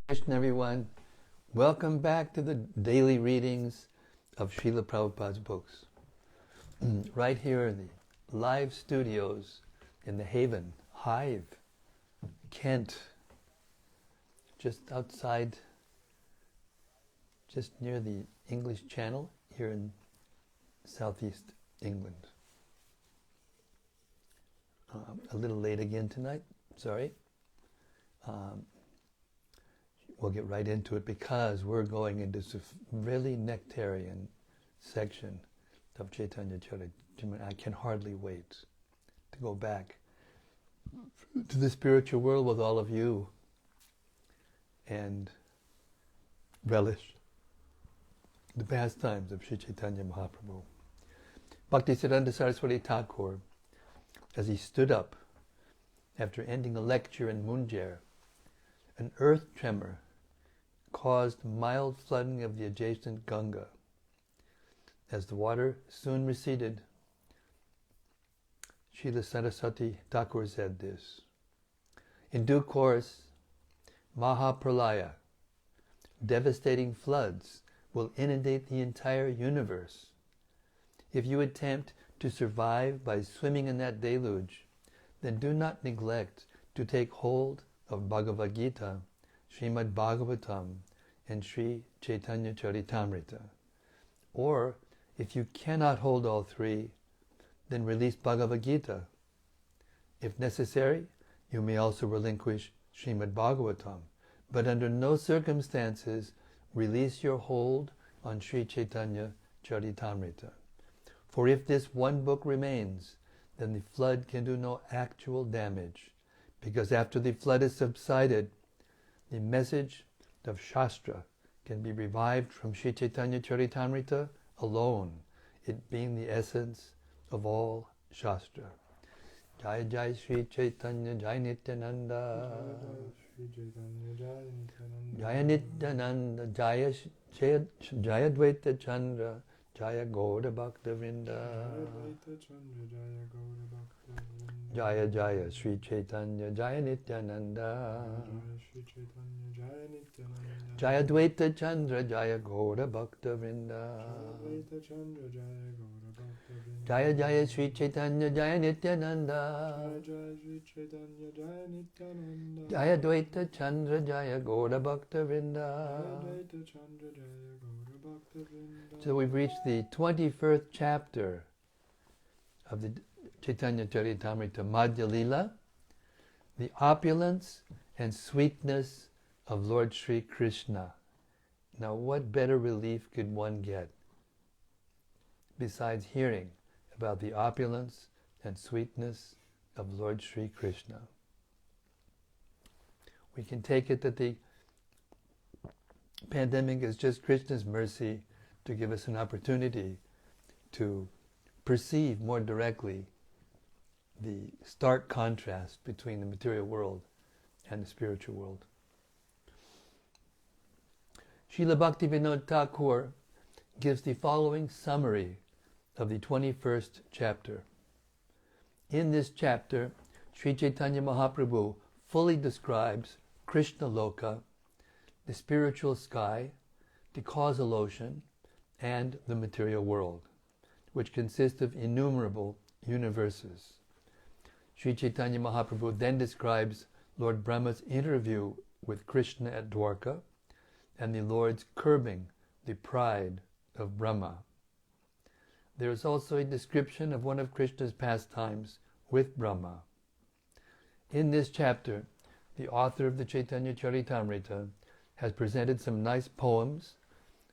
Krishna, everyone. Welcome back to the daily readings of Srila Prabhupada's books. Right here in the live studios in the Haven, Hive, Kent, just outside, just near the English Channel here in southeast England. A little late again tonight, sorry. We'll get right into it because we're going into this really nectarian section of Caitanya-caritämrta. I can hardly wait to go back to the spiritual world with all of you and relish the pastimes of Sri Chaitanya Mahaprabhu. Bhaktisiddhanta Saraswati Thakur, as he stood up after ending a lecture in Munjer, an earth tremor caused mild flooding of the adjacent Ganga. As the water soon receded, Srila Saraswati Thakur said this: in due course, Mahapralaya, devastating floods, will inundate the entire universe. If you attempt to survive by swimming in that deluge, then do not neglect to take hold of Bhagavad Gita, Srimad Bhagavatam, and Sri Caitanya-caritämrta. Or, if you cannot hold all three, then release Bhagavad Gita. If necessary, you may also relinquish Srimad Bhagavatam, but under no circumstances release your hold on Sri Caitanya-caritämrta. For if this one book remains, then the flood can do no actual damage, because after the flood has subsided, the message of Shastra can be revived from Sri Caitanya-caritämrta alone, it being the essence of all Shastra. Jai Jai Sri Chaitanya Jai Nityananda Jaya Nityananda Jaya Jaya Dvaita Chandra Jaya Gaura Bhakta Vrinda Jaya Jaya Sri Chaitanya Jaya Nityananda Jaya Dvaita Chandra Jaya Gaura Bhakta Vrinda Jaya Jaya Sri Chaitanya Jaya Nityananda Jaya Dvaita Chandra Jaya Gaura Bhakta Vrinda. So we've reached the 21st chapter of the Caitanya-caritämrta, Madhya-lila, the opulence and sweetness of Lord Sri Krishna. Now what better relief could one get besides hearing about the opulence and sweetness of Lord Sri Krishna? We can take it that the pandemic is just Krishna's mercy to give us an opportunity to perceive more directly the stark contrast between the material world and the spiritual world. Srila Bhaktivinoda Thakur gives the following summary of the 21st chapter. In this chapter, Sri Chaitanya Mahaprabhu fully describes Krishna Loka, the spiritual sky, the causal ocean, and the material world, which consist of innumerable universes. Sri Chaitanya Mahaprabhu then describes Lord Brahma's interview with Krishna at Dwarka and the Lord's curbing the pride of Brahma. There is also a description of one of Krishna's pastimes with Brahma. In this chapter, the author of the Caitanya-caritämrta has presented some nice poems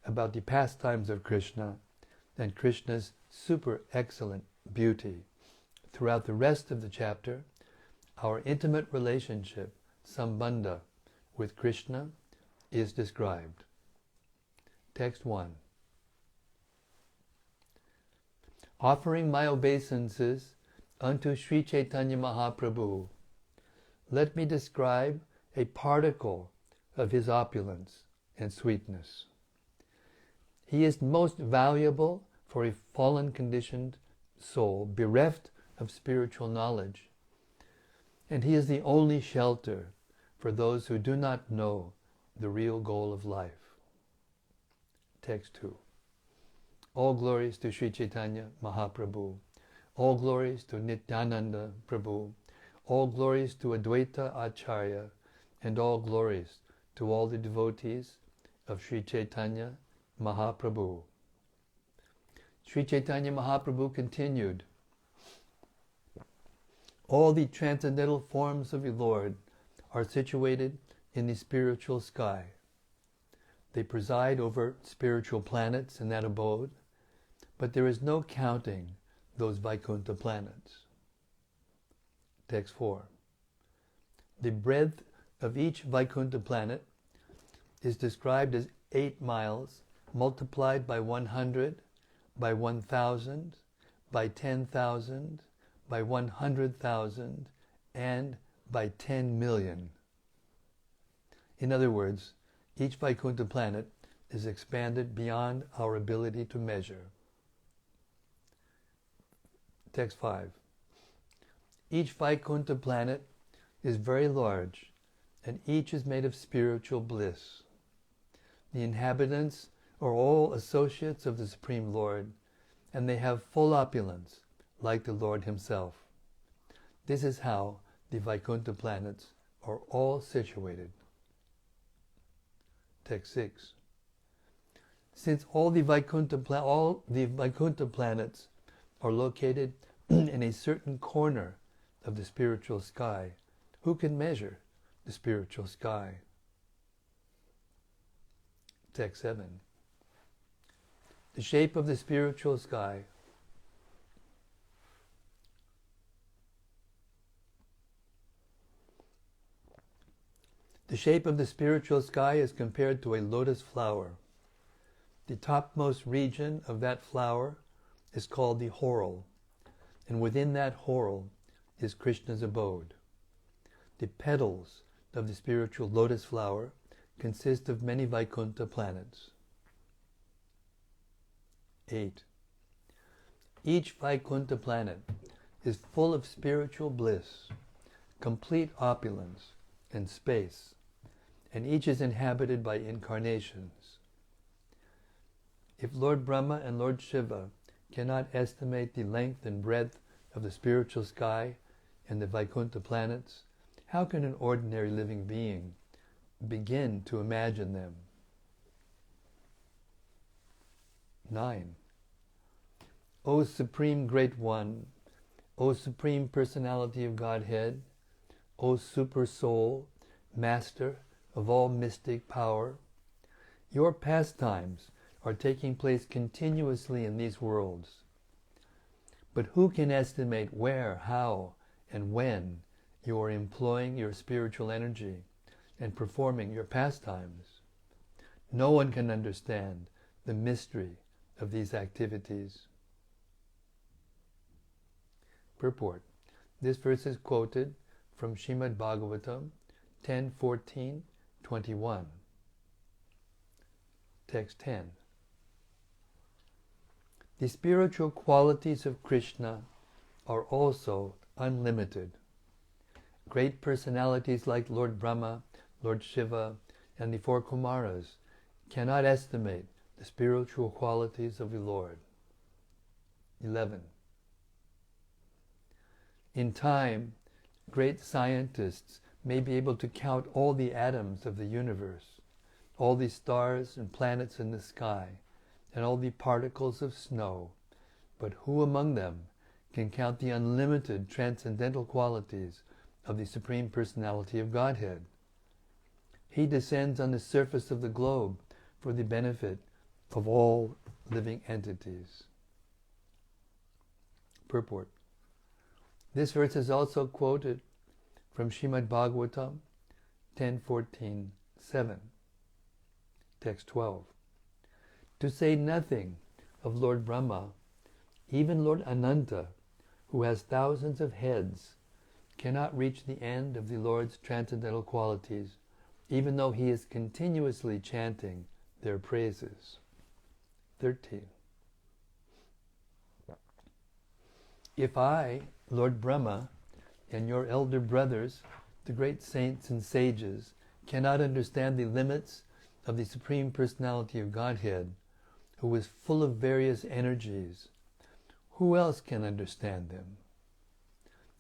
about the pastimes of Krishna and Krishna's super excellent beauty. Throughout the rest of the chapter, our intimate relationship, sambandha, with Krishna is described. Text 1. Offering my obeisances unto Sri Chaitanya Mahaprabhu, let me describe a particle of his opulence and sweetness. He is most valuable for a fallen conditioned soul, bereft of spiritual knowledge. And he is the only shelter for those who do not know the real goal of life. Text 2. All glories to Sri Chaitanya Mahaprabhu. All glories to Nityananda Prabhu. All glories to Advaita Acharya. And all glories to all the devotees of Sri Chaitanya Mahaprabhu. Sri Chaitanya Mahaprabhu continued, all the transcendental forms of the Lord are situated in the spiritual sky. They preside over spiritual planets in that abode, but there is no counting those Vaikuntha planets. Text 4. The breadth of each Vaikuntha planet is described as 8 miles multiplied by 100, by 1,000, by 10,000, by 100,000, and by 10 million. In other words, each Vaikuntha planet is expanded beyond our ability to measure. Text 5. Each Vaikuntha planet is very large, and each is made of spiritual bliss. The inhabitants are all associates of the Supreme Lord, and they have full opulence, like the Lord Himself. This is how the Vaikuntha planets are all situated. Text 6. Since all the Vaikuntha planets are located in a certain corner of the spiritual sky, who can measure the spiritual sky? Text 7. The shape of the spiritual sky is compared to a lotus flower. The topmost region of that flower is called the whorl, and within that whorl is Krishna's abode. The petals of the spiritual lotus flower consist of many Vaikuntha planets. 8. Each Vaikuntha planet is full of spiritual bliss, complete opulence, and space, and each is inhabited by incarnations. If Lord Brahma and Lord Shiva cannot estimate the length and breadth of the spiritual sky and the Vaikuntha planets, how can an ordinary living being begin to imagine them? 9. O Supreme Great One, O Supreme Personality of Godhead, O Super Soul, Master of all mystic power, your pastimes are taking place continuously in these worlds. But who can estimate where, how, and when you are employing your spiritual energy and performing your pastimes? No one can understand the mystery of these activities. Purport. This verse is quoted from Srimad Bhagavatam 10:14-21. Text 10. The spiritual qualities of Krishna are also unlimited. Great personalities like Lord Brahma, Lord Shiva, and the 4 Kumaras cannot estimate the spiritual qualities of the Lord. 11. In time, great scientists may be able to count all the atoms of the universe, all the stars and planets in the sky, and all the particles of snow, but who among them can count the unlimited transcendental qualities of the Supreme Personality of Godhead? He descends on the surface of the globe for the benefit of all living entities. Purport. This verse is also quoted from Srimad Bhagavatam 10:14-7. Text 12. To say nothing of Lord Brahma, even Lord Ananta, who has thousands of heads, cannot reach the end of the Lord's transcendental qualities, even though he is continuously chanting their praises. 13. If I, Lord Brahma, and your elder brothers, the great saints and sages, cannot understand the limits of the Supreme Personality of Godhead, who is full of various energies, who else can understand them?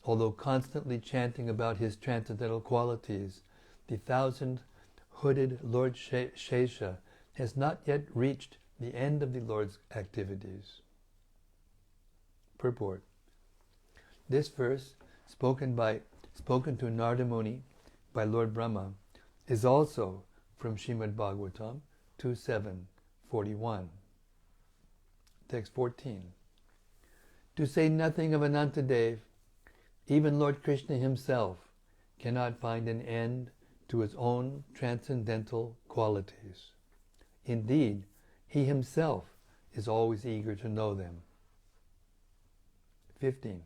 Although constantly chanting about his transcendental qualities, the thousand-hooded Lord Shesha has not yet reached the end of the Lord's activities. Purport. This verse, spoken to Narada Muni by Lord Brahma, is also from Srimad Bhagavatam 2.7.41. Text 14. To say nothing of Anantadev, even Lord Krishna himself cannot find an end to his own transcendental qualities. Indeed, he himself is always eager to know them. 15.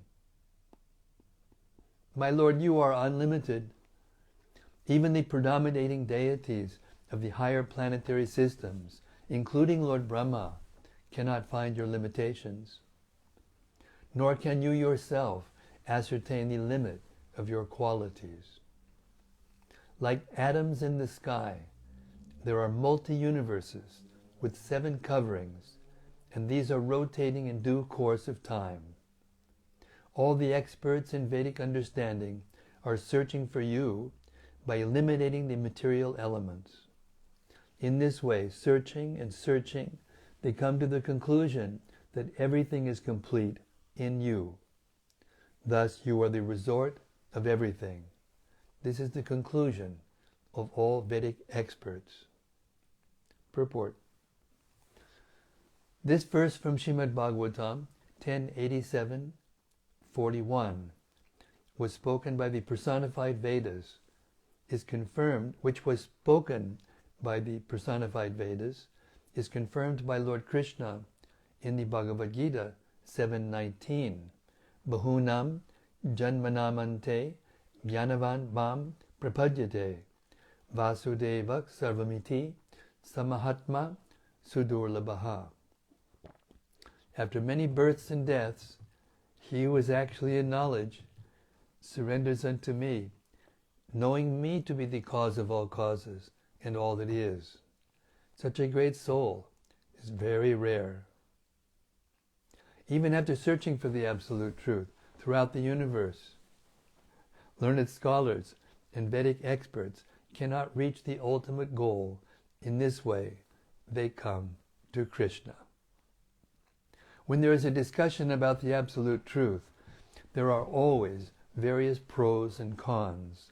My Lord, you are unlimited. Even the predominating deities of the higher planetary systems, including Lord Brahma, cannot find your limitations. Nor can you yourself ascertain the limit of your qualities. Like atoms in the sky, there are multi-universes with 7 coverings, and these are rotating in due course of time. All the experts in Vedic understanding are searching for you by eliminating the material elements. In this way, searching and searching, they come to the conclusion that everything is complete in you. Thus, you are the resort of everything. This is the conclusion of all Vedic experts. Purport. This verse from Srimad Bhagavatam 10.87.41 was spoken by the personified Vedas, which was spoken by the personified Vedas, is confirmed by Lord Krishna in the Bhagavad Gita 7.19. Bahunam janmanamante jnanavan mam prapadyate vasudevak sarvamiti samahatma sudurlabhaha. After many births and deaths, he who is actually in knowledge surrenders unto me, knowing me to be the cause of all causes and all that is. Such a great soul is very rare. Even after searching for the absolute truth throughout the universe, learned scholars and Vedic experts cannot reach the ultimate goal. In this way, they come to Krishna. When there is a discussion about the absolute truth, there are always various pros and cons.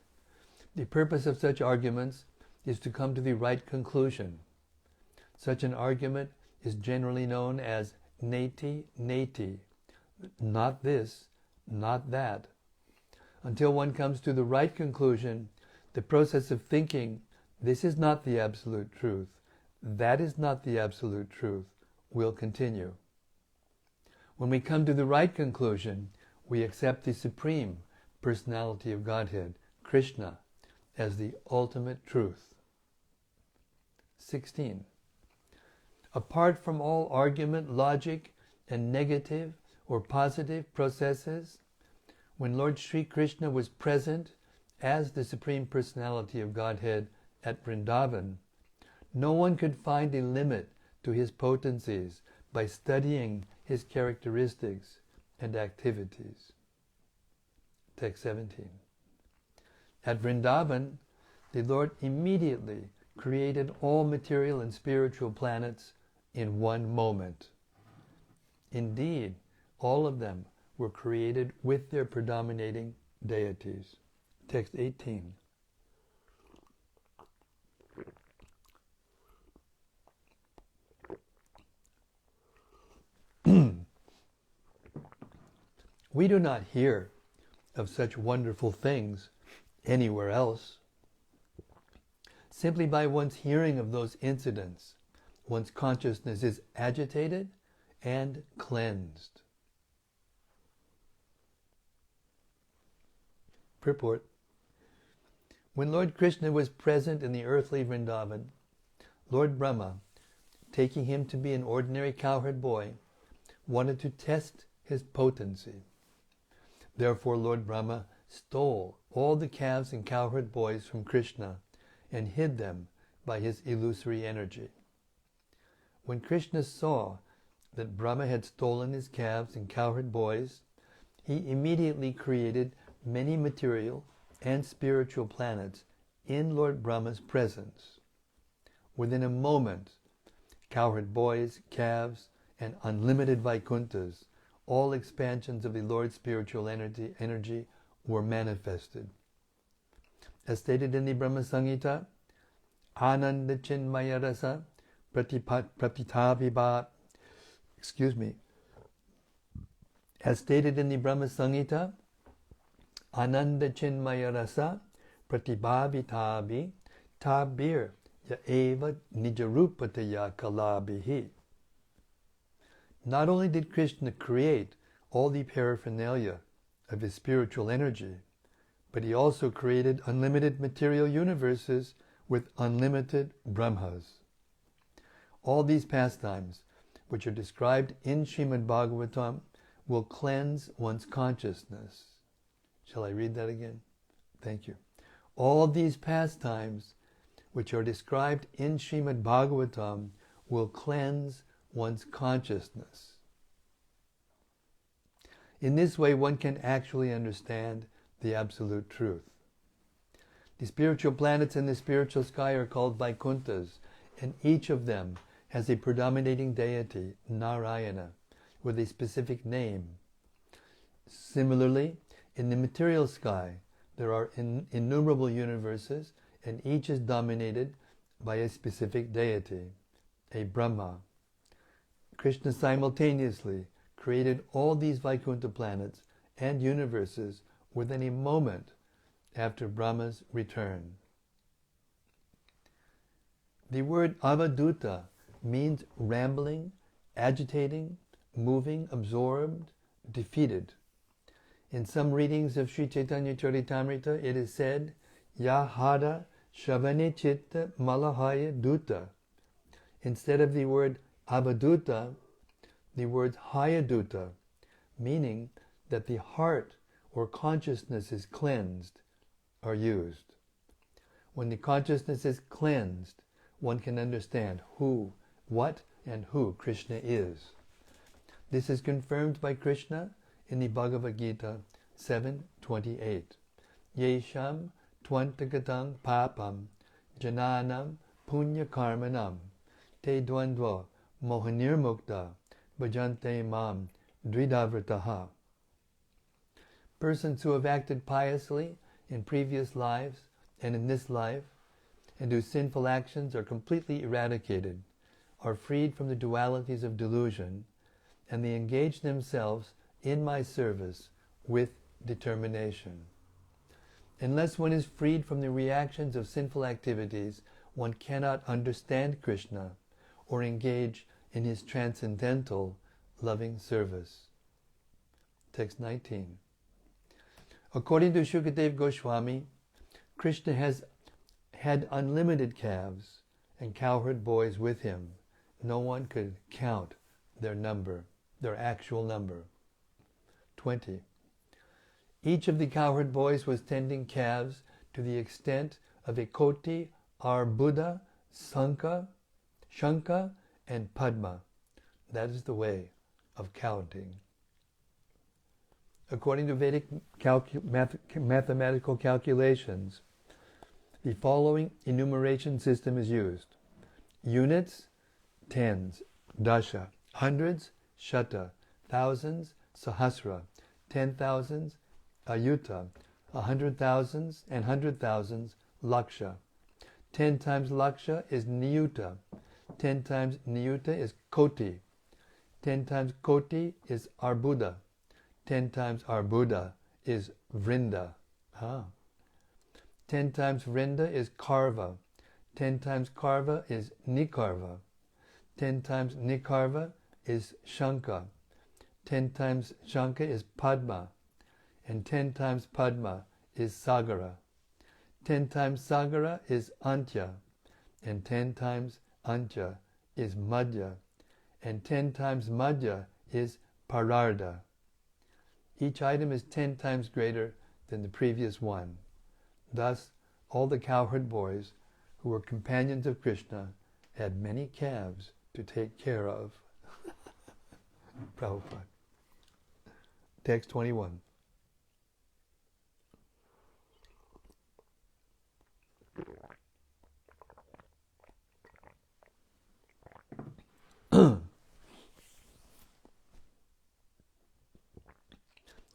The purpose of such arguments is to come to the right conclusion. Such an argument is generally known as neti neti, not this, not that. Until one comes to the right conclusion, the process of thinking, this is not the absolute truth, that is not the absolute truth, will continue. When we come to the right conclusion, we accept the Supreme Personality of Godhead, Krishna, as the ultimate truth. 16. Apart from all argument, logic, and negative or positive processes, when Lord Sri Krishna was present as the Supreme Personality of Godhead at Vrindavan, no one could find a limit to his potencies by studying his characteristics and activities. Text 17. At Vrindavan, the Lord immediately created all material and spiritual planets in one moment. Indeed, all of them were created with their predominating deities. Text 18. We do not hear of such wonderful things anywhere else. Simply by one's hearing of those incidents, one's consciousness is agitated and cleansed. Purport. When Lord Krishna was present in the earthly Vrindavan, Lord Brahma, taking him to be an ordinary cowherd boy, wanted to test his potency. Therefore Lord Brahma stole all the calves and cowherd boys from Krishna and hid them by his illusory energy. When Krishna saw that Brahma had stolen his calves and cowherd boys, he immediately created many material and spiritual planets in Lord Brahma's presence. Within a moment, cowherd boys, calves, and unlimited Vaikunthas, all expansions of the Lord's spiritual energy were manifested. As stated in the Brahma Samhita, Ananda Chinmaya Rasa Pratitabhiba, as stated in the Brahma Samhita, Ananda Chinmaya Rasa Pratibhavitabi Tabir Yaeva Nijarupataya Kalabhihi. Not only did Krishna create all the paraphernalia of his spiritual energy, but he also created unlimited material universes with unlimited Brahmas. All these pastimes, which are described in Srimad Bhagavatam, will cleanse one's consciousness. Shall I read that again? Thank you. All these pastimes, which are described in Srimad Bhagavatam, will cleanse one's consciousness. In this way, one can actually understand the absolute truth. The spiritual planets in the spiritual sky are called Vaikunthas, and each of them has a predominating deity, Narayana, with a specific name. Similarly, in the material sky, there are innumerable universes, and each is dominated by a specific deity, a Brahma. Krishna simultaneously created all these Vaikuntha planets and universes within a moment after Brahma's return. The word avaduta means rambling, agitating, moving, absorbed, defeated. In some readings of Sri Caitanya-caritämrta, it is said, Yahara Shavane Chitta Malahaya Duta. Instead of the word avaduta, the words hayaduta, meaning that the heart or consciousness is cleansed, are used. When the consciousness is cleansed, one can understand who, what, and who Krishna is. This is confirmed by Krishna in the Bhagavad Gita 7:28. Yesham twantagatam papam jananam punya karmanam te dvandva mohanirmukta bhajante mam dvidavrataha. Persons who have acted piously in previous lives and in this life, and whose sinful actions are completely eradicated, are freed from the dualities of delusion, and they engage themselves in my service with determination. Unless one is freed from the reactions of sinful activities, one cannot understand Krishna or engage in his transcendental loving service. Text 19. According to Shukadev Goswami, Krishna has had unlimited calves and cowherd boys with him. No one could count their number, their actual number. 20. Each of the cowherd boys was tending calves to the extent of a Koti, Arbuda, Shanka, and Padma. That is the way of counting. According to Vedic mathematical calculations, the following enumeration system is used. Units, tens, dasha. Hundreds, shata. Thousands, sahasra. 10,000s, ayuta. 100,000s and 100,000s, laksha. 10 times laksha is niyuta. 10 times niyuta is koti. 10 times koti is arbuda. 10 times arbuda is vrinda. 10 times vrinda is karva. 10 times karva is nikarva. 10 times nikarva is shanka. 10 times shanka is padma. And 10 times padma is sagara. 10 times sagara is antya. And 10 times antya is madhya. And 10 times madhya is pararda. Each item is 10 times greater than the previous one. Thus, all the cowherd boys who were companions of Krishna, had many calves to take care of. Prabhupada. Text 21.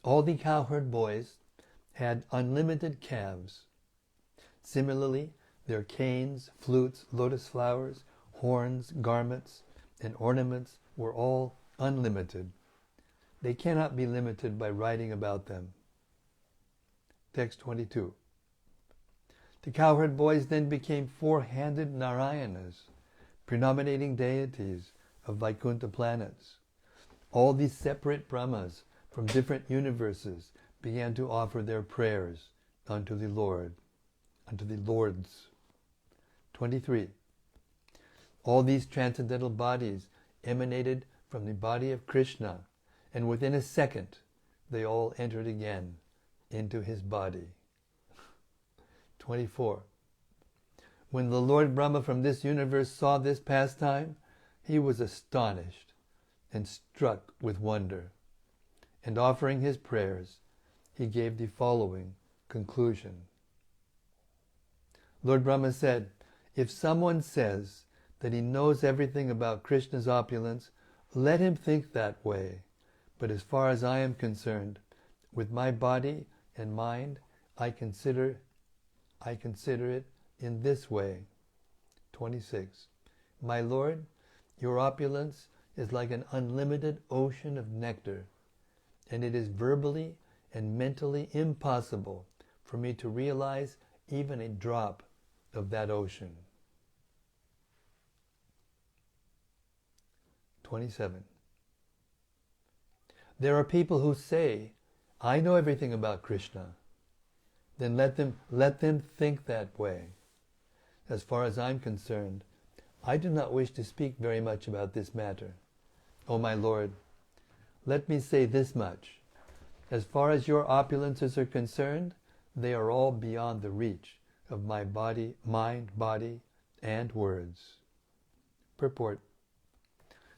All the cowherd boys had unlimited calves. Similarly, their canes, flutes, lotus flowers, horns, garments, and ornaments were all unlimited. They cannot be limited by writing about them. Text 22. The cowherd boys then became four-handed Narayanas, predominating deities of Vaikuntha planets. All these separate Brahmas from different universes began to offer their prayers unto the Lord, unto the Lords. 23. All these transcendental bodies emanated from the body of Krishna, and within a second they all entered again into his body. 24. When the Lord Brahma from this universe saw this pastime, he was astonished and struck with wonder. And offering his prayers, he gave the following conclusion. Lord Brahma said, if someone says that he knows everything about Krishna's opulence, let him think that way. But as far as I am concerned, with my body and mind, I consider it in this way. 26. My Lord, your opulence is like an unlimited ocean of nectar, and it is verbally and mentally impossible for me to realize even a drop of that ocean. 27. There are people who say, I know everything about Krishna. Then let them think that way. As far as I'm concerned, I do not wish to speak very much about this matter. O my Lord, let me say this much. As far as your opulences are concerned, they are all beyond the reach of my body, mind, body, and words. Purport.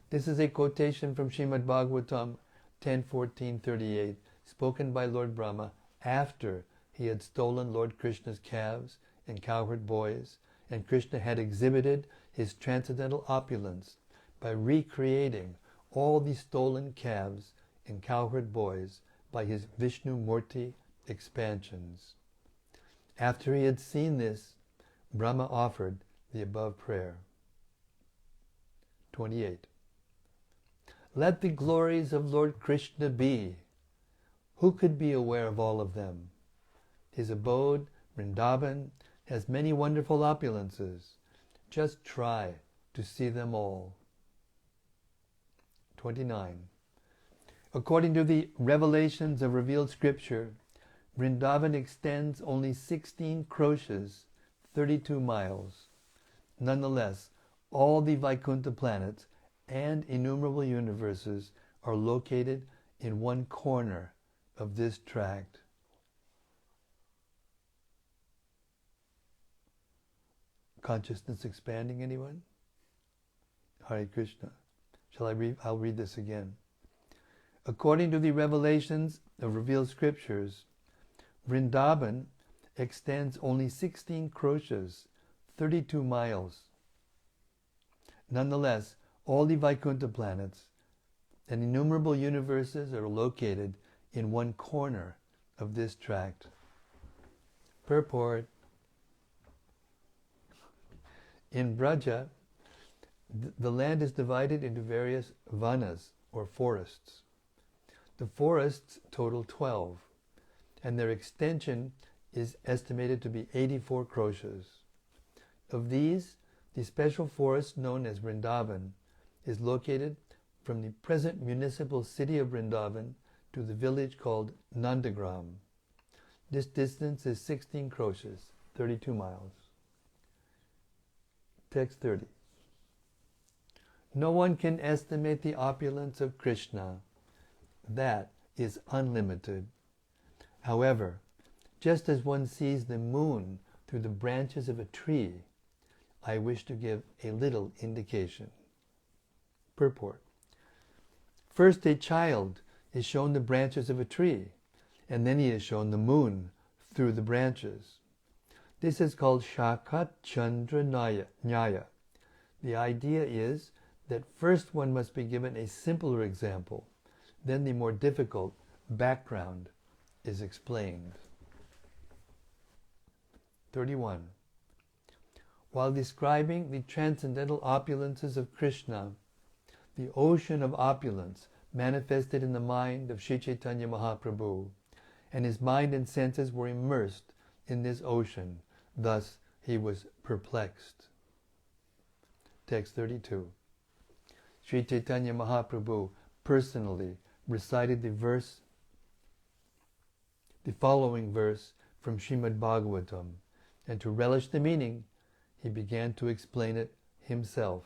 This is a quotation from Srimad Bhagavatam 10.14.38, spoken by Lord Brahma after he had stolen Lord Krishna's calves and cowherd boys, and Krishna had exhibited his transcendental opulence by recreating all the stolen calves and cowherd boys by his Vishnu Murti expansions. After he had seen this, Brahma offered the above prayer. 28. Let the glories of Lord Krishna be. Who could be aware of all of them? His abode, Vrindavan, has many wonderful opulences. Just try to see them all. 29. According to the revelations of revealed scripture, Vrindavan extends only 16 kroshas, 32 miles. Nonetheless, all the Vaikuntha planets and innumerable universes are located in one corner of this tract. Consciousness expanding, anyone? Hare Krishna. I'll read this again. According to the revelations of revealed scriptures, Vrindavan extends only 16 kroshas, 32 miles. Nonetheless, all the Vaikuntha planets and innumerable universes are located in one corner of this tract. Purport. In Braja, the land is divided into various vanas, or forests. The forests total 12, and their extension is estimated to be 84 kroshas. Of these, the special forest known as Vrindavan is located from the present municipal city of Vrindavan to the village called Nandagram. This distance is 16 kroshas, 32 miles. Text 30. No one can estimate the opulence of Krishna. That is unlimited. However, just as one sees the moon through the branches of a tree, I wish to give a little indication. Purport. First, a child is shown the branches of a tree, and then he is shown the moon through the branches. This is called Shakat Chandra Nyaya. The idea is that first one must be given a simpler example, then the more difficult background is explained. 31. While describing the transcendental opulences of Krishna, the ocean of opulence manifested in the mind of Sri Chaitanya Mahaprabhu, and his mind and senses were immersed in this ocean. Thus he was perplexed. Text 32. Sri Chaitanya Mahaprabhu personally recited the following verse from Srimad Bhagavatam, and to relish the meaning, he began to explain it himself.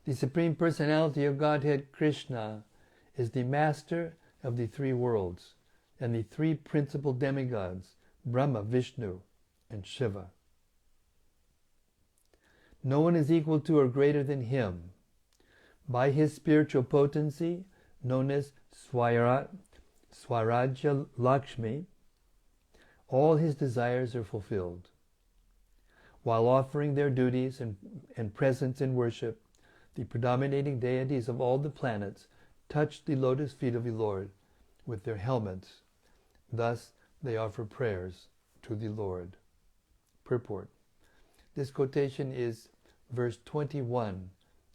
The Supreme Personality of Godhead, Krishna, is the master of the three worlds and the three principal demigods, Brahma, Vishnu, and Shiva. No one is equal to or greater than him. By his spiritual potency, known as Swarajya Lakshmi, all his desires are fulfilled. While offering their duties and presence in worship, the predominating deities of all the planets touch the lotus feet of the Lord with their helmets. Thus they offer prayers to the Lord. Purport. This quotation is verse 21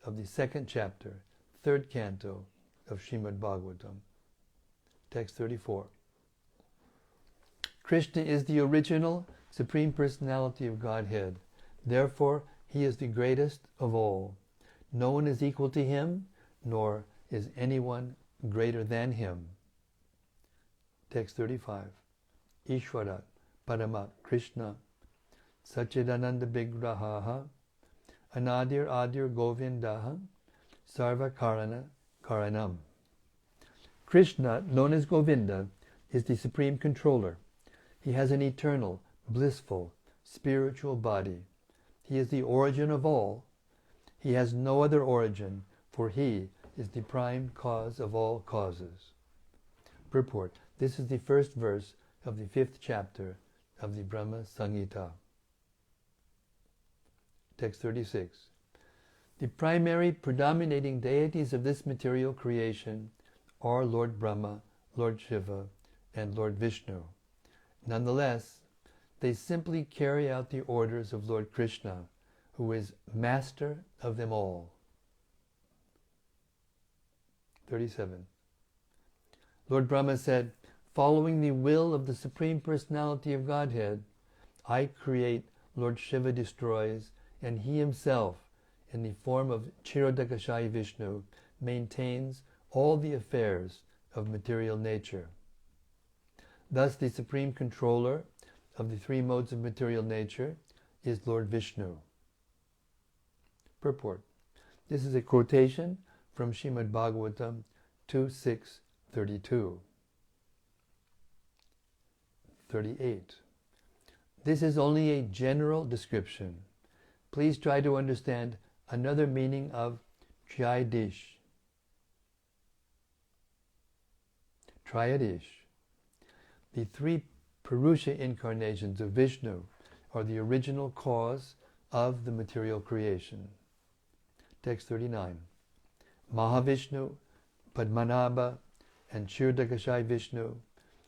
of the second chapter, third canto of Srimad Bhagavatam. Text 34. Krishna is the original Supreme Personality of Godhead. Therefore, he is the greatest of all. No one is equal to him, nor is anyone greater than him. Text 35. Ishvara Parama Krishna Sachidananda Vigrahaha Anadir Adir Govindaha Sarva Karana Karanam. Krishna, known as Govinda, is the supreme controller. He has an eternal, blissful, spiritual body. He is the origin of all. He has no other origin, for he is the prime cause of all causes. Purport. This is the first verse of the fifth chapter of the Brahma Samhita. Text 36. The primary predominating deities of this material creation are Lord Brahma, Lord Shiva, and Lord Vishnu. Nonetheless, they simply carry out the orders of Lord Krishna, who is master of them all. 37. Lord Brahma said, following the will of the Supreme Personality of Godhead, I create, Lord Shiva destroys, and he himself, in the form of Kshirodakashayi Vishnu, maintains all the affairs of material nature. Thus the supreme controller of the three modes of material nature is Lord Vishnu. Purport. This is a quotation from Srimad Bhagavatam 2.6.32. 38. This is only a general description. Please try to understand another meaning of Triadish. Triadish. The three Purusha incarnations of Vishnu are the original cause of the material creation. Text 39. Mahavishnu, Padmanabha, and Kshirodakashayi Vishnu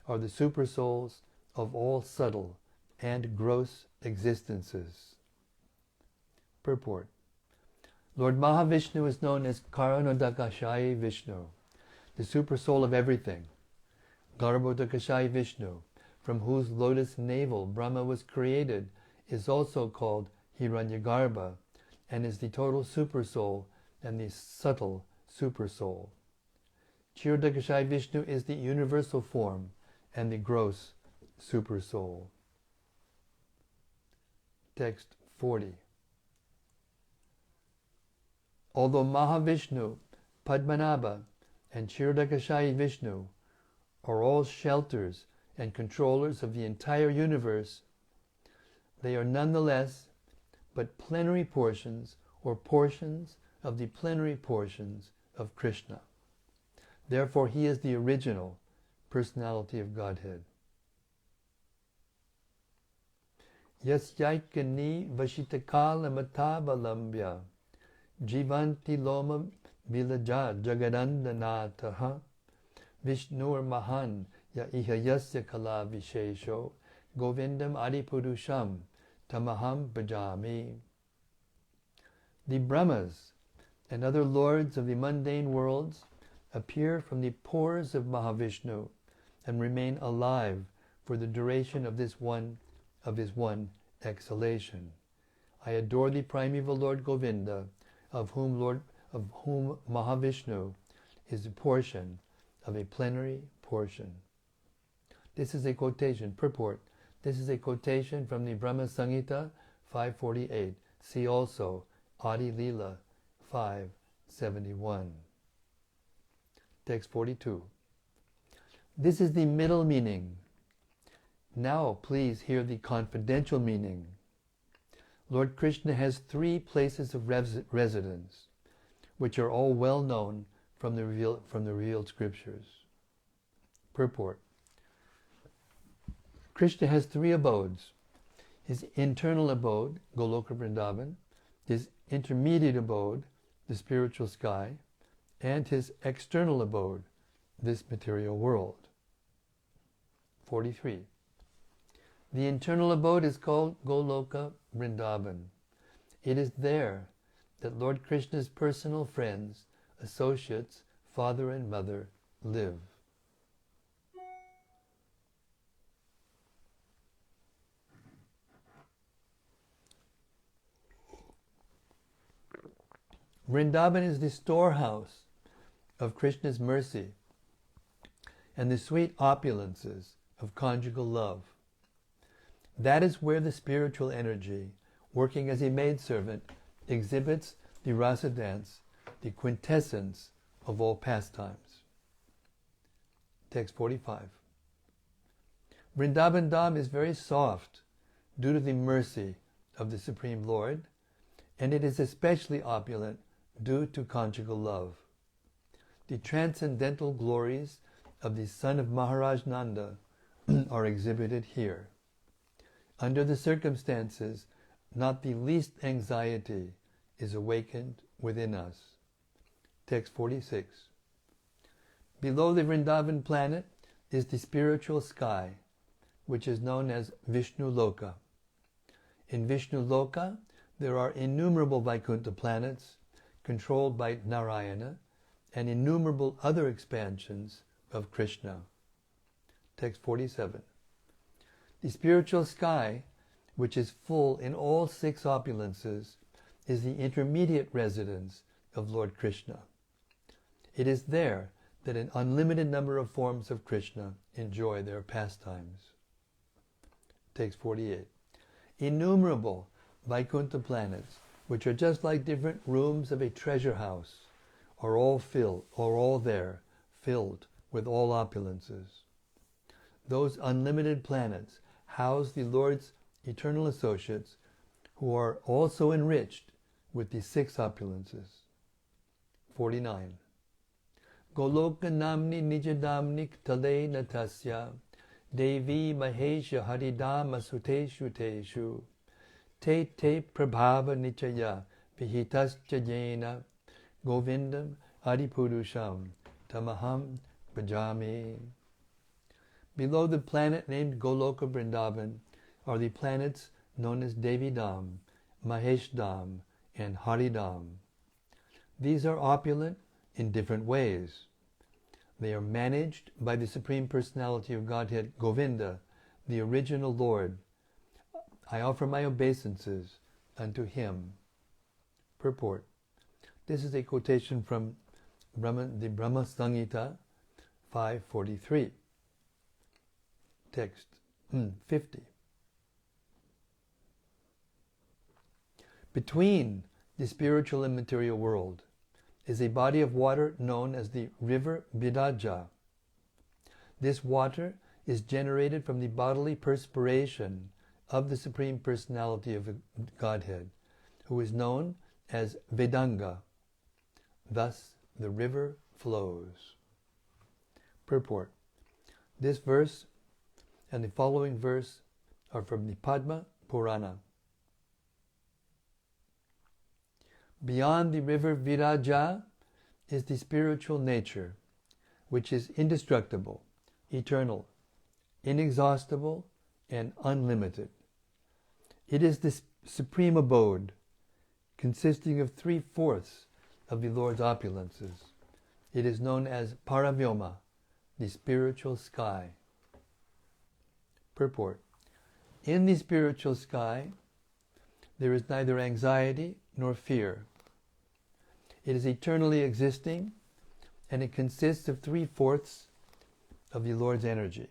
are the supersouls of all subtle and gross existences. Purport. Lord Mahavishnu is known as Karanodakashayi Vishnu, the supersoul of everything. Garbhodakashayi Vishnu, from whose lotus navel Brahma was created, is also called Hiranyagarbha, and is the total supersoul and the subtle supersoul. Kshirodakashayi Vishnu is the universal form and the gross supersoul. Text 40. Although Mahavishnu, Padmanabha, and Kshirodakashayi Vishnu are all shelters and controllers of the entire universe, They are nonetheless but plenary portions or portions of the plenary portions of Krishna. Therefore, he is the original personality of Godhead. Yasyaikani vashitakala matavalambya jivanti loma vilaja jagadandanataha Vishnur Mahan ya ihayasya kala vishesho govindam adipurusham tamaham bhajami. The Brahmas and other lords of the mundane worlds appear from the pores of Mahavishnu and remain alive for the duration of his one exhalation. I adore the primeval Lord Govinda, of whom Mahavishnu is a portion of a plenary portion. This is a quotation, purport. This is a quotation from the Brahma Samhita 548. See also Madhya-lila 571. Text 42. This is the middle meaning. Now please hear the confidential meaning. Lord Krishna has 3 places of residence, which are all well known from the revealed scriptures. Purport. Krishna has 3 abodes. His internal abode, Goloka Vrindavan, his intermediate abode, the spiritual sky, and his external abode, this material world. 43. The internal abode is called Goloka Vrindavan. It is there that Lord Krishna's personal friends, associates, father and mother live. Vrindavan is the storehouse of Krishna's mercy and the sweet opulences of conjugal love. That is where the spiritual energy, working as a maidservant, exhibits the rasa dance, the quintessence of all pastimes. Text 45. Vrindavan Dham is very soft due to the mercy of the Supreme Lord, and it is especially opulent due to conjugal love. The transcendental glories of the son of Maharaj Nanda are exhibited here. Under the circumstances, not the least anxiety is awakened within us. Text 46. Below the Vrindavan planet is the spiritual sky, which is known as Vishnu Loka. In Vishnu Loka, there are innumerable Vaikuntha planets controlled by Narayana and innumerable other expansions of Krishna. Text 47. The spiritual sky, which is full in all 6 opulences, is the intermediate residence of Lord Krishna. It is there that an unlimited number of forms of Krishna enjoy their pastimes. Text 48. Innumerable Vaikuntha planets, which are just like different rooms of a treasure house, are all there, filled with all opulences. Those unlimited planets house the Lord's eternal associates, who are also enriched with the 6 opulences. 49. Goloka namni nijadamnik tale natasya devi mahesha haridama suteshu teshu te te prabhava nichaya vihitascha jena govindam adipurusham tamaham bhajami. Below the planet named Goloka Vrindavan are the planets known as Devi Dham, Mahesh Dham, and Hari Dham. These are opulent in different ways. They are managed by the Supreme Personality of Godhead, Govinda, the original Lord. I offer my obeisances unto him. Purport. This is a quotation from the Brahma Samhita 543. Text 50. Between the spiritual and material world is a body of water known as the river Vidaja. This water is generated from the bodily perspiration of the Supreme Personality of Godhead, who is known as Vedanga. Thus the river flows. Purport. This verse and the following verse are from the Padma Purana. Beyond the river Viraja is the spiritual nature, which is indestructible, eternal, inexhaustible, and unlimited. It is the supreme abode, consisting of 3/4 of the Lord's opulences. It is known as Paravyoma, the spiritual sky. Purport. In the spiritual sky, there is neither anxiety nor fear. It is eternally existing, and it consists of 3/4 of the Lord's energy.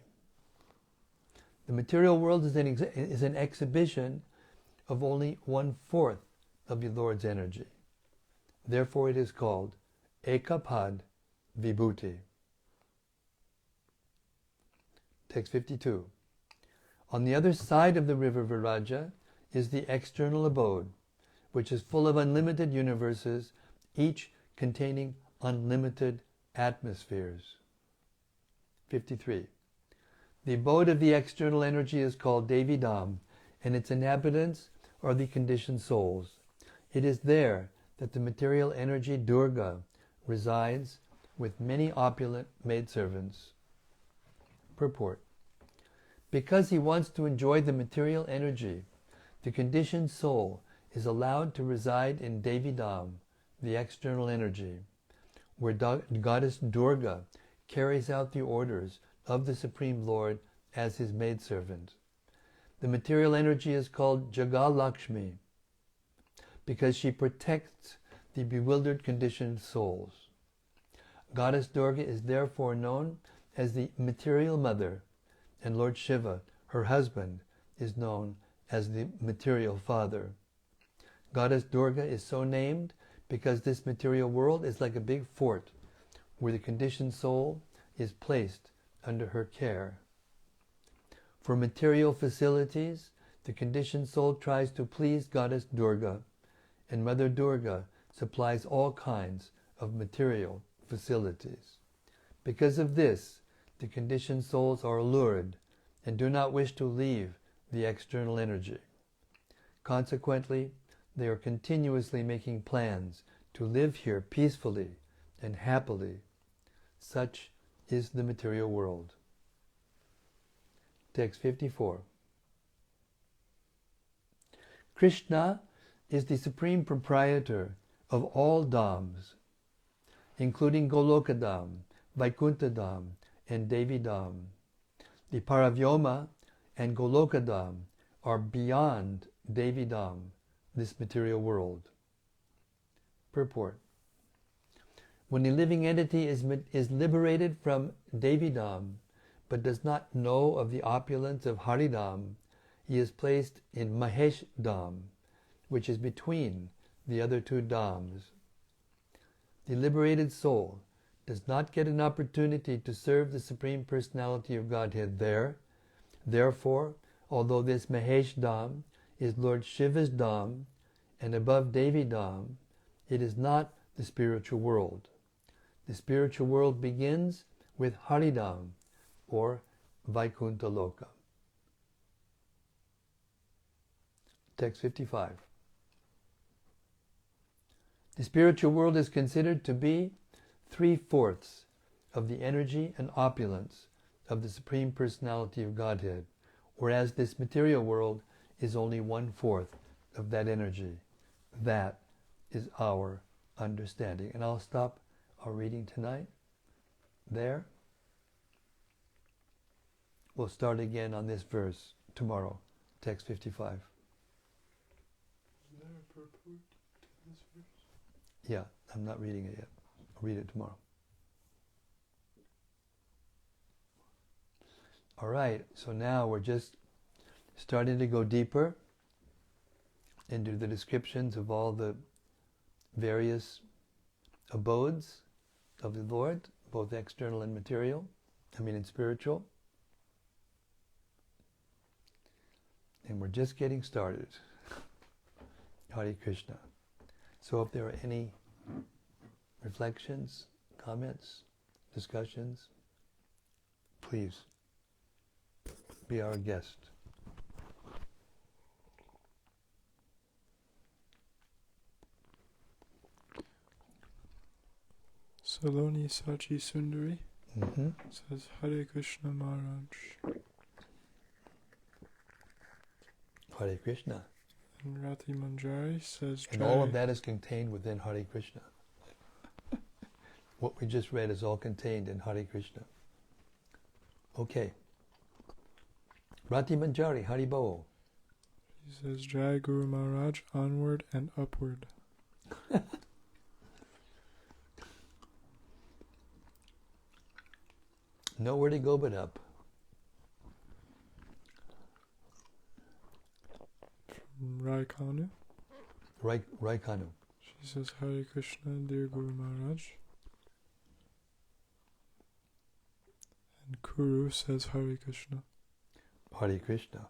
The material world is an exhibition of only 1/4 of the Lord's energy. Therefore it is called Ekapad Vibhuti. Text 52. On the other side of the river Viraja is the external abode, which is full of unlimited universes, each containing unlimited atmospheres. 53. The abode of the external energy is called Devi Dham, and its inhabitants are the conditioned souls. It is there that the material energy Durga resides with many opulent maidservants. Purport. Because he wants to enjoy the material energy, the conditioned soul is allowed to reside in Devi Dham, the external energy, where Goddess Durga carries out the orders of the Supreme Lord as his maidservant. The material energy is called Jagalakshmi because she protects the bewildered conditioned souls. Goddess Durga is therefore known as the material mother, and Lord Shiva, her husband, is known as the material father. Goddess Durga is so named because this material world is like a big fort where the conditioned soul is placed under her care. For material facilities, the conditioned soul tries to please Goddess Durga, and Mother Durga supplies all kinds of material facilities. Because of this, the conditioned souls are allured and do not wish to leave the external energy. Consequently, they are continuously making plans to live here peacefully and happily. Such is the material world. Text 54. Krishna is the supreme proprietor of all dhams, including Goloka Dham, Vaikuntha Dham, and Devi Dham. The Paravyoma and Goloka Dham are beyond Devi Dham, this material world. Purport. When a living entity is liberated from Devi Dham, but does not know of the opulence of Haridham, he is placed in Mahesh Dham, which is between the other two dhams. The liberated soul does not get an opportunity to serve the Supreme Personality of Godhead there. Therefore, although this Mahesh Dham is Lord Shiva's Dham and above Devi Dham, it is not the spiritual world. The spiritual world begins with Haridham, or Vaikuntha Loka. Text 55. The spiritual world is considered to be 3/4 of the energy and opulence of the Supreme Personality of Godhead, whereas this material world is only 1/4 of that energy. That is our understanding. And I'll stop our reading tonight there. We'll start again on this verse tomorrow, text 55. Is there a purport to this verse? Yeah, I'm not reading it yet. I'll read it tomorrow. All right, so now we're just starting to go deeper into the descriptions of all the various abodes of the Lord, both external and material, and spiritual. And we're just getting started. Hare Krishna. So if there are any reflections, comments, discussions, please be our guest. Saloni Sachi Sundari says Hare Krishna Maharaj. Hare Krishna. And Rati Manjari says And all of that is contained within Hare Krishna. What we just read is all contained in Hare Krishna. Okay. Rati Manjari, Haribo. She says Jai Guru Maharaj, onward and upward. Nowhere to go but up. From Raikanu. Raikanu. She says Hare Krishna, dear Guru Maharaj. And Kuru says Hare Krishna. Hare Krishna.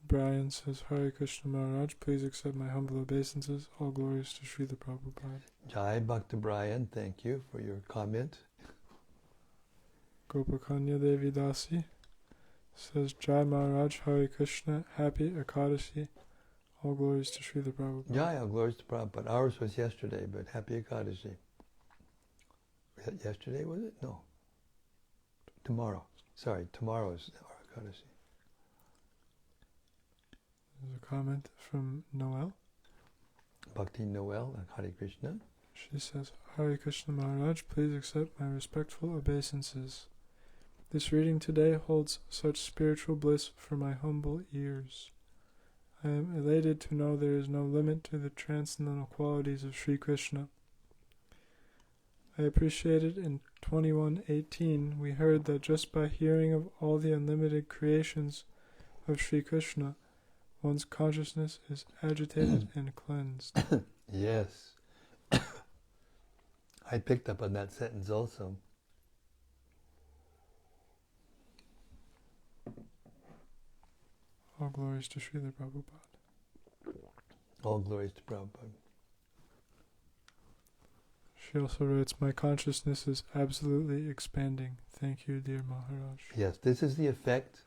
Brian says Hare Krishna Maharaj, please accept my humble obeisances. All glories to Srila Prabhupada. Jai Bhakta Brian, thank you for your comment. Gopakanya Devi Dasi says Jai Maharaj, Hare Krishna, happy Ekadashi. All glories to Srila Prabhupada. Jai, all glories to Prabhupada. Ours was yesterday, but happy Ekadashi. Yesterday, was it? No. Tomorrow. Sorry, tomorrow is our Ekadashi. There's a comment from Noel. Bhakti Noel and Hare Krishna. She says, Hare Krishna Maharaj, please accept my respectful obeisances. This reading today holds such spiritual bliss for my humble ears. I am elated to know there is no limit to the transcendental qualities of Sri Krishna. I appreciated in 21:18 we heard that just by hearing of all the unlimited creations of Sri Krishna, one's consciousness is agitated and cleansed. Yes. I picked up on that sentence also. All glories to Srila Prabhupada. All glories to Prabhupada. She also writes, my consciousness is absolutely expanding. Thank you, dear Maharaj. Yes, this is the effect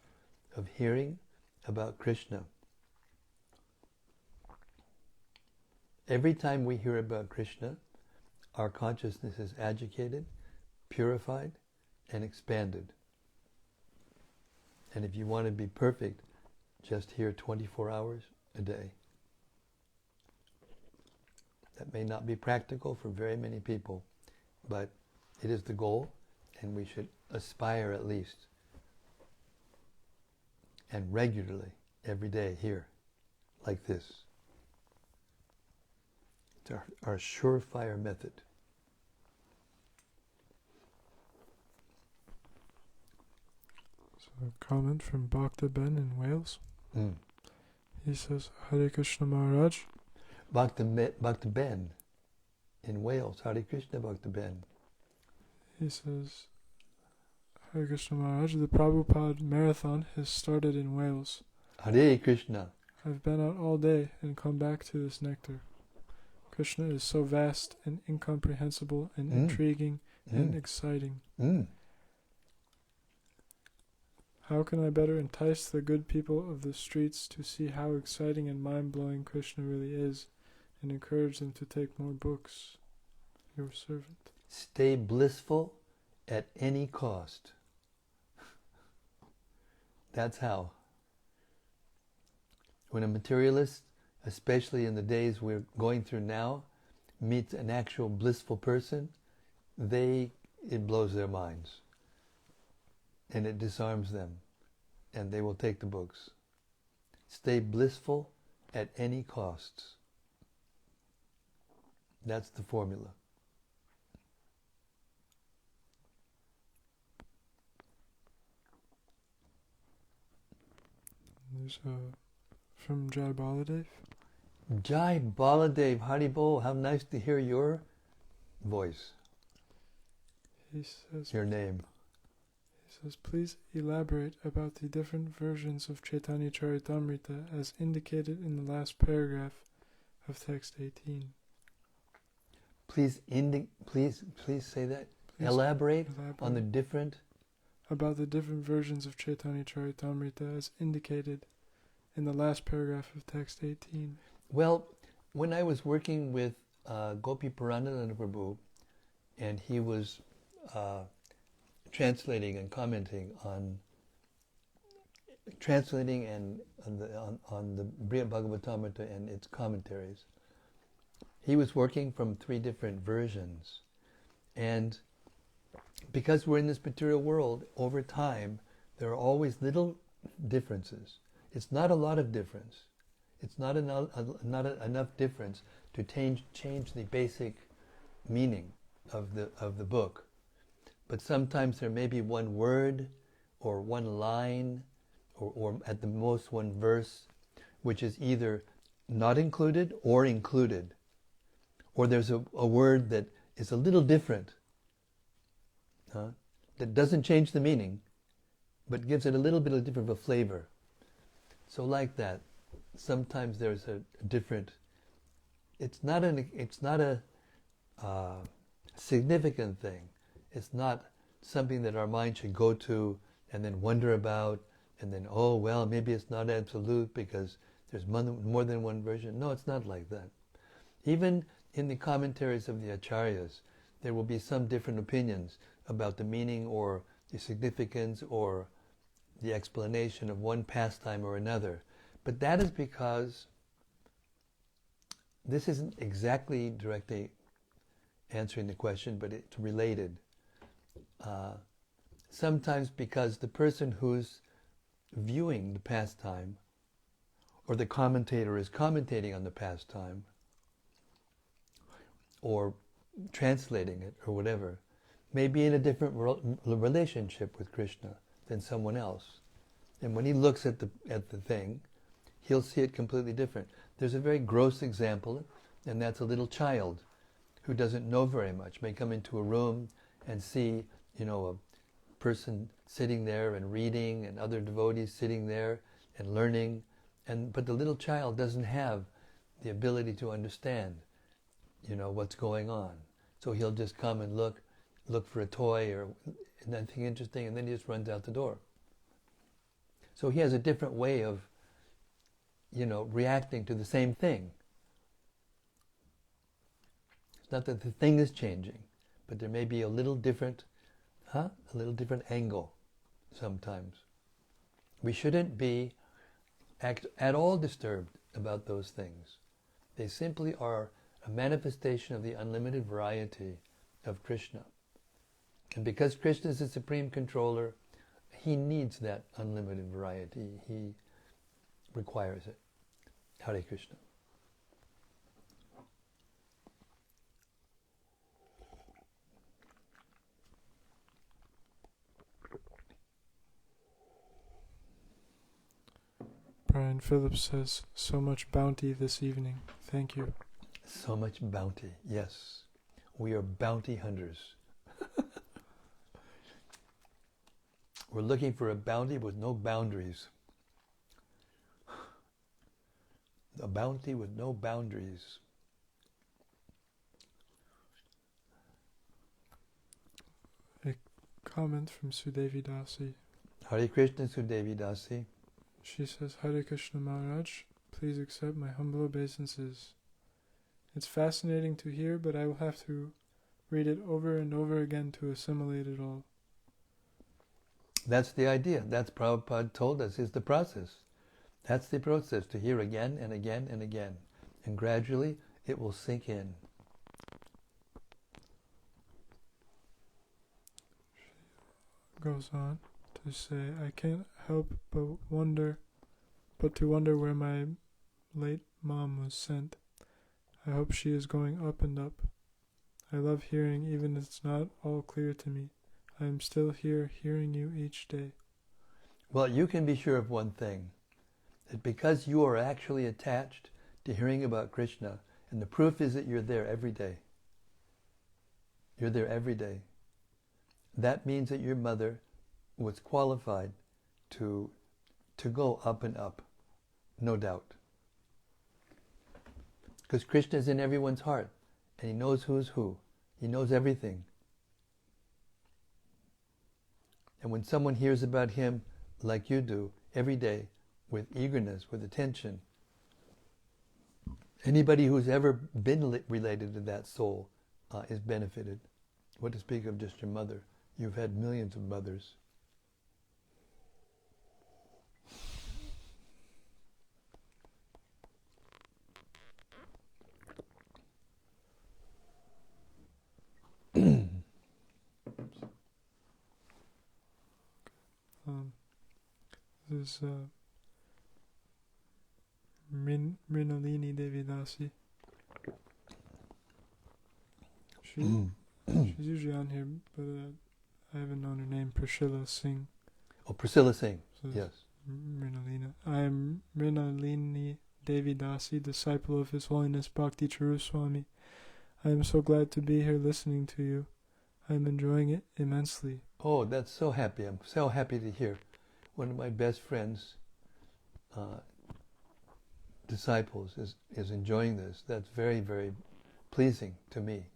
of hearing about Krishna. Every time we hear about Krishna, our consciousness is agitated, purified, and expanded. And if you want to be perfect, just hear 24 hours a day. That may not be practical for very many people, but it is the goal, and we should aspire at least. And regularly, every day, here, like this. It's our surefire method. So a comment from Bhakta Ben in Wales. He says, Hare Krishna Maharaj. Bhakta Ben in Wales. Hare Krishna Bhakta Ben. He says, Hare Krishna Maharaj, the Prabhupada Marathon has started in Wales. Hare Krishna. I've been out all day and come back to this nectar. Krishna is so vast and incomprehensible and intriguing and exciting. How can I better entice the good people of the streets to see how exciting and mind-blowing Krishna really is and encourage them to take more books? Your servant. Stay blissful at any cost. That's how. When a materialist, especially in the days we're going through now, meets an actual blissful person, it blows their minds. And it disarms them. And they will take the books. Stay blissful at any costs. That's the formula. There's from Jai Baladev. Jai Baladev, Haribol, how nice to hear your voice. He says, your name. He says, please elaborate about the different versions of Caitanya-caritämrta as indicated in the last paragraph of text 18. Please say that. Please Elaborate on the different... About the different versions of Caitanya-caritämrta as indicated in the last paragraph of text 18. Well, when I was working with Gopi Puranananda Prabhu, and he was translating and commenting on the Brihad Bhagavatamrita and its commentaries, he was working from 3 different versions. And because we're in this material world, over time, there are always little differences. It's not a lot of difference. It's not enough difference to change the basic meaning of the book. But sometimes there may be one word or one line or at the most one verse which is either not included or included. Or there's a word that is a little different, that doesn't change the meaning, but gives it a little bit of different of a flavor. So like that, sometimes there's a different. It's not a significant thing. It's not something that our mind should go to and then wonder about, and then, oh well, maybe it's not absolute because there's more than one version. No, it's not like that. Even in the commentaries of the acharyas, there will be some different opinions about the meaning or the significance or the explanation of one pastime or another. But that is because this isn't exactly directly answering the question, but it's related. Sometimes because the person who's viewing the pastime or the commentator is commentating on the pastime or translating it or whatever, may be in a different relationship with Krishna than someone else. And when he looks at the thing, he'll see it completely different. There's a very gross example, and that's a little child who doesn't know very much, may come into a room and see, a person sitting there and reading and other devotees sitting there and learning, but the little child doesn't have the ability to understand, what's going on. So he'll just come and look for a toy or anything interesting, and then he just runs out the door. So he has a different way of, reacting to the same thing. It's not that the thing is changing, but there may be a little different angle sometimes. We shouldn't be at all disturbed about those things. They simply are a manifestation of the unlimited variety of Krishna. And because Krishna is the supreme controller, he needs that unlimited variety. He requires it. Hare Krishna. Brian Phillips says, so much bounty this evening. Thank you. So much bounty, yes. We are bounty hunters. We're looking for a bounty with no boundaries. A bounty with no boundaries. A comment from Sudevi Dasi. Hare Krishna, Sudevi Dasi. She says, Hare Krishna Maharaj, please accept my humble obeisances. It's fascinating to hear, but I will have to read it over and over again to assimilate it all. That's the idea. That's Prabhupada told us is the process. That's the process, to hear again and again and again. And gradually it will sink in. She goes on to say, I can't help but to wonder where my late mom was sent. I hope she is going up and up. I love hearing, even if it's not all clear to me. I am still here hearing you each day. Well, you can be sure of one thing, that because you are actually attached to hearing about Krishna, and the proof is that you're there every day. You're there every day. That means that your mother was qualified to go up and up, no doubt. Because Krishna is in everyone's heart, and he knows who's who. He knows everything. And when someone hears about him like you do every day, with eagerness, with attention, anybody who's ever been related to that soul is benefited. What to speak of just your mother? You've had millions of mothers. This is Mrinalini Devidasi. She's usually on here, but I haven't known her name. Priscilla Singh. Oh, Priscilla Singh. So Yes. Mrinalina. I am Mrinalini Devidasi, disciple of His Holiness Bhakti Charuswami. I am so glad to be here listening to you. I am enjoying it immensely. Oh, that's so happy. I'm so happy to hear. One of my best friends, disciples, is enjoying this. That's very, very pleasing to me.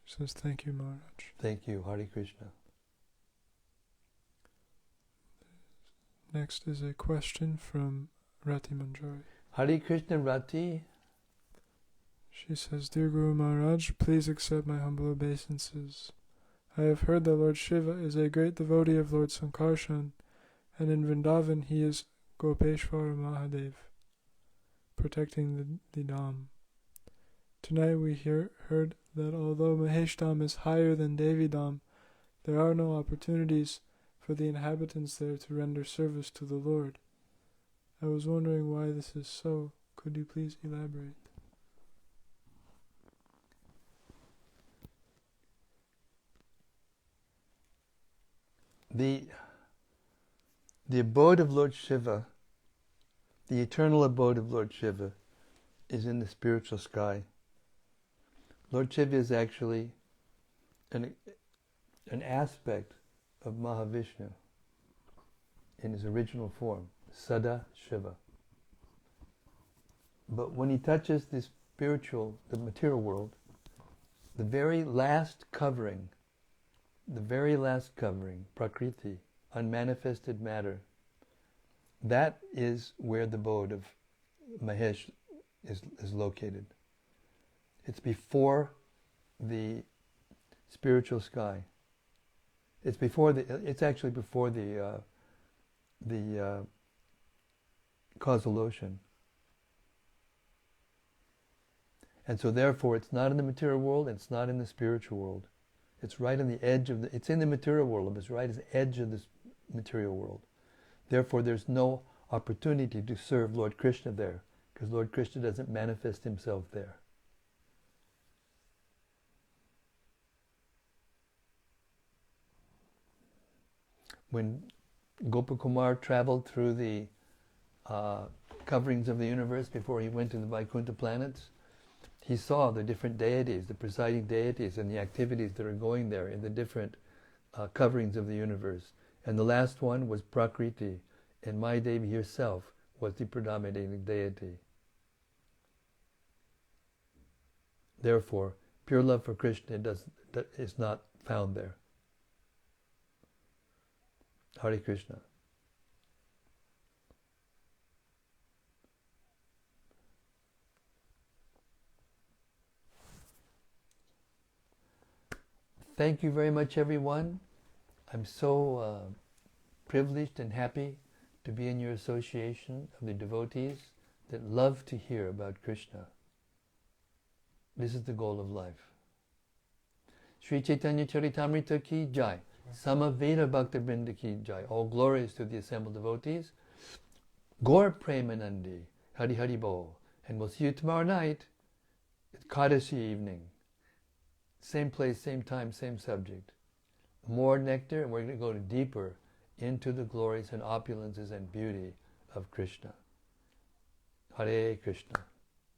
She says, thank you, Maharaj. Thank you, Hare Krishna. Next is a question from Rati Manjari. Hare Krishna, Rati. She says, Dear Guru Maharaj, please accept my humble obeisances. I have heard that Lord Shiva is a great devotee of Lord Sankarshan, and in Vrindavan he is Gopeshwara Mahadev, protecting the Dham. Tonight we heard that although Mahesh Dham is higher than Devi Dham, there are no opportunities for the inhabitants there to render service to the Lord. I was wondering why this is so. Could you please elaborate? The abode of Lord Shiva, the eternal abode of Lord Shiva, is in the spiritual sky. Lord Shiva is actually an aspect of Mahavishnu in his original form, Sada Shiva. But when he touches the material world, the very last covering, Prakriti, unmanifested matter, that is where the abode of Mahesh is located. It's before the spiritual sky. It's actually before the causal ocean. And so therefore it's not in the material world, it's not in the spiritual world. It's right on the edge of it's in the material world, but it's right at the edge of this material world. Therefore there's no opportunity to serve Lord Krishna there, because Lord Krishna doesn't manifest himself there. When Gopakumar traveled through the coverings of the universe before he went to the Vaikuntha planets, he saw the different deities, the presiding deities, and the activities that are going there in the different coverings of the universe. And the last one was Prakriti, and Maya Devi herself was the predominating deity. Therefore, pure love for Krishna is not found there. Hare Krishna. Thank you very much, everyone. I'm so privileged and happy to be in your association of the devotees that love to hear about Krishna. This is the goal of life. Sri Caitanya-caritämrta ki jai. Samaveta Bhakta Vrinda ki jai. All glories to the assembled devotees. Gaur Premanandi. Hari Hari Bol. And we'll see you tomorrow night at Kadasi evening. Same place, same time, same subject. More nectar, and we're going to go deeper into the glories and opulences and beauty of Krishna. Hare Krishna.